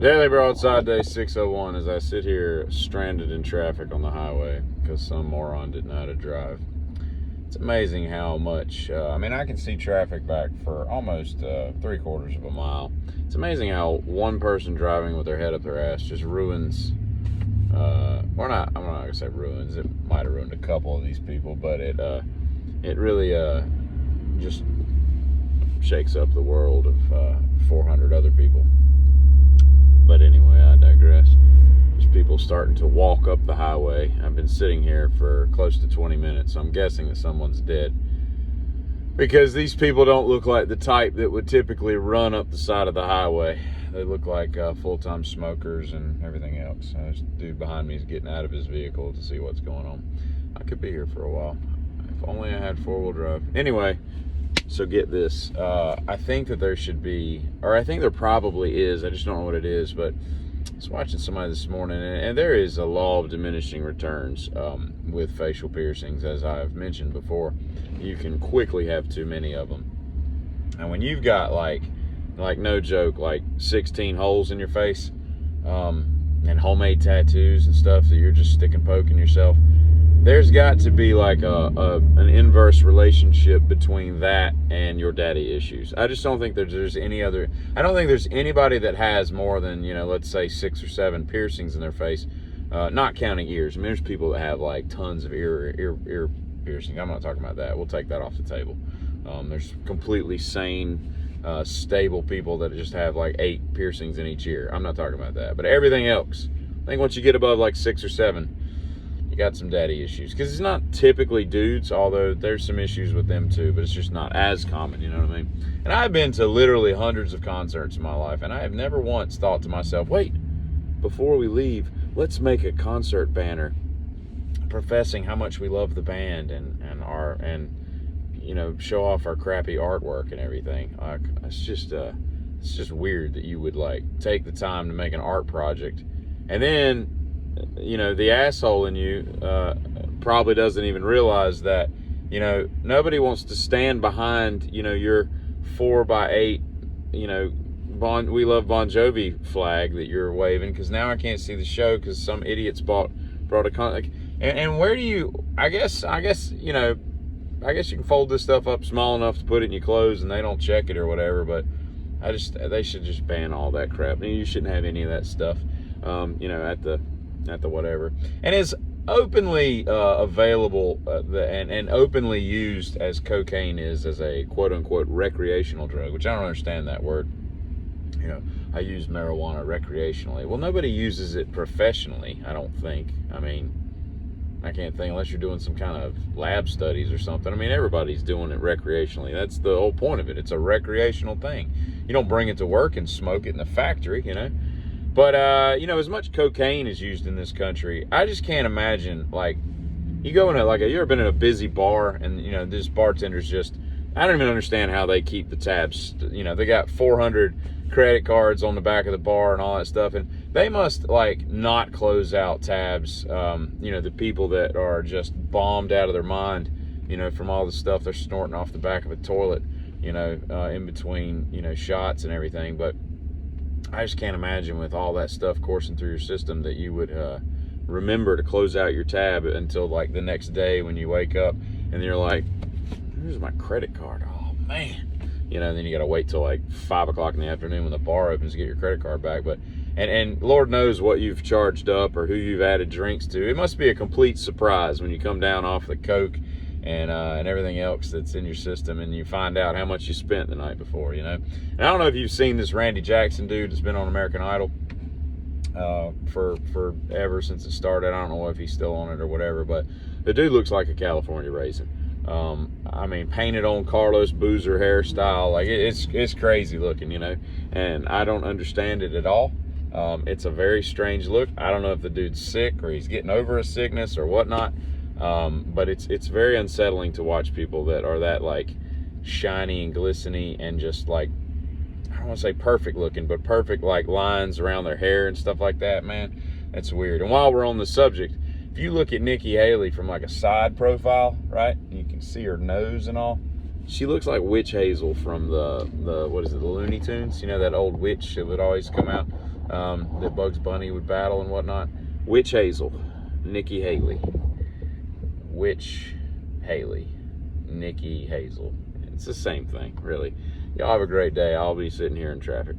Daily Broadside Day 601 as I sit here stranded in traffic on the highway because some moron didn't know how to drive. It's amazing how much, I can see traffic back for almost 3/4 of a mile. It's amazing how one person driving with their head up their ass just ruins, I'm not going to say ruins, it might have ruined a couple of these people, but it really just shakes up the world of 400 other people. But anyway, I digress. There's people starting to walk up the highway. I've been sitting here for close to 20 minutes, so I'm guessing that someone's dead. Because these people don't look like the type that would typically run up the side of the highway. They look like full-time smokers and everything else. This dude behind me is getting out of his vehicle to see what's going on. I could be here for a while. If only I had four-wheel drive. Anyway, so get this. I think that there should be, or I think there probably is, I just don't know what it is, but I was watching somebody this morning, and there is a law of diminishing returns with facial piercings, as I've mentioned before. You can quickly have too many of them. And when you've got, like no joke, like 16 holes in your face, and homemade tattoos and stuff that you're just stick and poking yourself, there's got to be like an inverse relationship between that and your daddy issues. I just don't think there's any other. I don't think there's anybody that has more than, let's say 6 or 7 piercings in their face, not counting ears. I mean, there's people that have like tons of ear piercing. I'm not talking about that. We'll take that off the table. There's completely sane, stable people that just have like 8 piercings in each ear. I'm not talking about that. But everything else, I think once you get above like 6 or 7, you got some daddy issues. Because it's not typically dudes, although there's some issues with them too, but it's just not as common, you know what I mean? And I've been to literally hundreds of concerts in my life, and I have never once thought to myself, wait, before we leave, let's make a concert banner professing how much we love the band and show off our crappy artwork and everything. It's just weird that you would like take the time to make an art project, and then the asshole in you probably doesn't even realize that, nobody wants to stand behind, your 4x8, We Love Bon Jovi flag that you're waving, because now I can't see the show because some idiots brought a con. And where do you? I guess you can fold this stuff up small enough to put it in your clothes and they don't check it or whatever. But they should just ban all that crap. You shouldn't have any of that stuff, at the whatever. And it's openly available and openly used as cocaine is, as a quote unquote recreational drug, which I don't understand that word. I use marijuana recreationally. Well, nobody uses it professionally, I don't think. I can't think, unless you're doing some kind of lab studies or something. Everybody's doing it recreationally. That's the whole point of it. It's a recreational thing. You don't bring it to work and smoke it in the factory, But, as much cocaine is used in this country, I just can't imagine, you go in you ever been in a busy bar and, this bartender's just, I don't even understand how they keep the tabs. They got 400 credit cards on the back of the bar and all that stuff, and they must not close out tabs. The people that are just bombed out of their mind, from all the stuff they're snorting off the back of a toilet, in between, shots and everything. But I just can't imagine, with all that stuff coursing through your system, that you would remember to close out your tab until the next day when you wake up and you're like, here's my credit card. Oh man. Then you got to wait till 5 o'clock in the afternoon when the bar opens to get your credit card back. But and Lord knows what you've charged up or who you've added drinks to. It must be a complete surprise when you come down off the coke and everything else that's in your system, and you find out how much you spent the night before. And I don't know if you've seen this Randy Jackson dude that's been on American Idol for ever since it started. I don't know if he's still on it or whatever, but the dude looks like a California raisin. Painted on Carlos Boozer hairstyle, it's crazy looking, and I don't understand it at all. It's a very strange look. I don't know if the dude's sick or he's getting over a sickness or whatnot, but it's very unsettling to watch people that are that shiny and glistening and just I don't want to say perfect looking, but perfect lines around their hair and stuff like that. Man, that's weird. And while we're on the subject, if you look at Nikki Haley from a side profile, right, you can see her nose and all. She looks like Witch Hazel from the what is it, the Looney Tunes? That old witch that would always come out. that Bugs Bunny would battle and whatnot. Witch Hazel, Nikki Haley. Witch Haley, Nikki Hazel. It's the same thing, really. Y'all have a great day. I'll be sitting here in traffic.